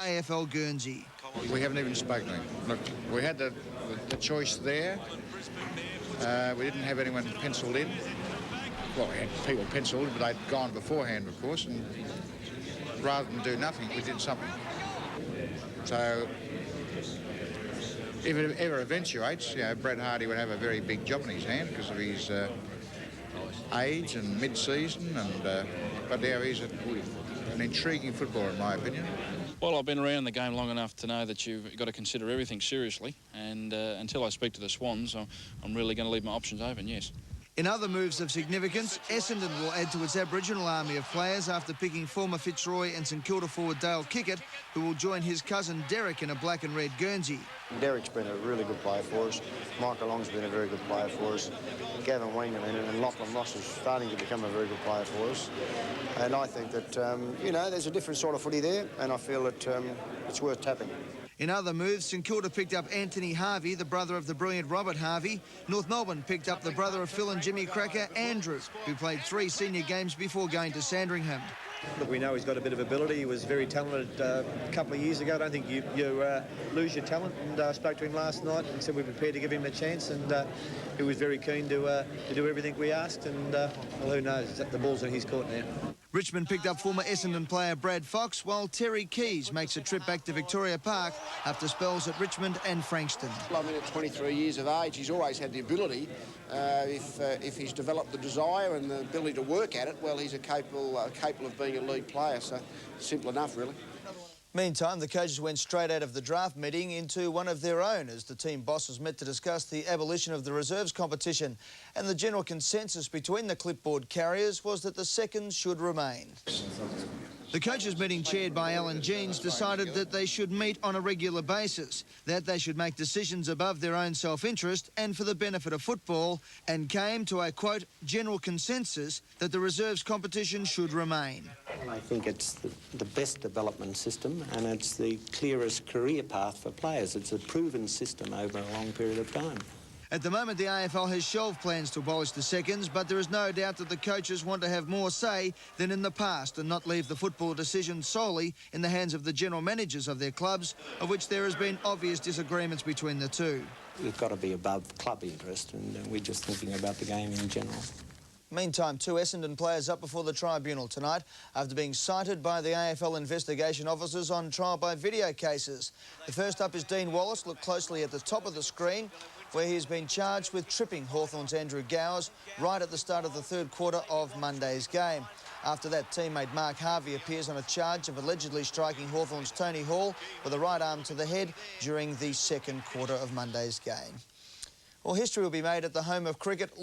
AFL Guernsey. We haven't even spoken to him. Look, we had the choice there. We didn't have anyone penciled in. Well, we had people penciled, but they'd gone beforehand, of course, and rather than do nothing, we did something. So, if it ever eventuates, you know, Brett Hardy would have a very big job in his hand because of his age and mid-season, and but now he's an intriguing footballer, in my opinion. Well, I've been around the game long enough to know that you've got to consider everything seriously, and until I speak to the Swans, I'm really going to leave my options open, yes. In other moves of significance, Essendon will add to its Aboriginal army of players after picking former Fitzroy and St Kilda forward Dale Kickett, who will join his cousin Derek in a black and red Guernsey. Derek's been a really good player for us. Michael Long's been a very good player for us. Gavin Wingham and Lachlan Ross is starting to become a very good player for us. And I think that, you know, there's a different sort of footy there, and I feel that it's worth tapping. In other moves, St Kilda picked up Anthony Harvey, the brother of the brilliant Robert Harvey. North Melbourne picked up the brother of Phil and Jimmy Cracker, Andrew, who played 3 senior games before going to Sandringham. Look, we know he's got a bit of ability. He was very talented a couple of years ago. I don't think you lose your talent, and I spoke to him last night and said we're prepared to give him the chance, and he was very keen to do everything we asked, and well, who knows, the ball's in his court now. Richmond picked up former Essendon player Brad Fox, while Terry Keys makes a trip back to Victoria Park after spells at Richmond and Frankston. I mean, at 23 years of age, he's always had the ability. If he's developed the desire and the ability to work at it, well, he's capable of being a league player, so simple enough, really. Meantime, the coaches went straight out of the draft meeting into one of their own as the team bosses met to discuss the abolition of the reserves competition. And the general consensus between the clipboard carriers was that the seconds should remain. The coaches meeting chaired by Alan Jeans decided that they should meet on a regular basis, that they should make decisions above their own self-interest and for the benefit of football, and came to a, quote, general consensus that the reserves competition should remain. I think it's the best development system, and it's the clearest career path for players. It's a proven system over a long period of time. At the moment, the AFL has shelved plans to abolish the seconds, but there is no doubt that the coaches want to have more say than in the past and not leave the football decision solely in the hands of the general managers of their clubs, of which there has been obvious disagreements between the two. We've got to be above club interest, and we're just thinking about the game in general. Meantime, 2 Essendon players up before the tribunal tonight after being cited by the AFL investigation officers on trial by video cases. The first up is Dean Wallace. Look closely at the top of the screen, where he's been charged with tripping Hawthorn's Andrew Gowers right at the start of the 3rd quarter of Monday's game. After that, teammate Mark Harvey appears on a charge of allegedly striking Hawthorn's Tony Hall with a right arm to the head during the 2nd quarter of Monday's game. Well, history will be made at the home of cricket.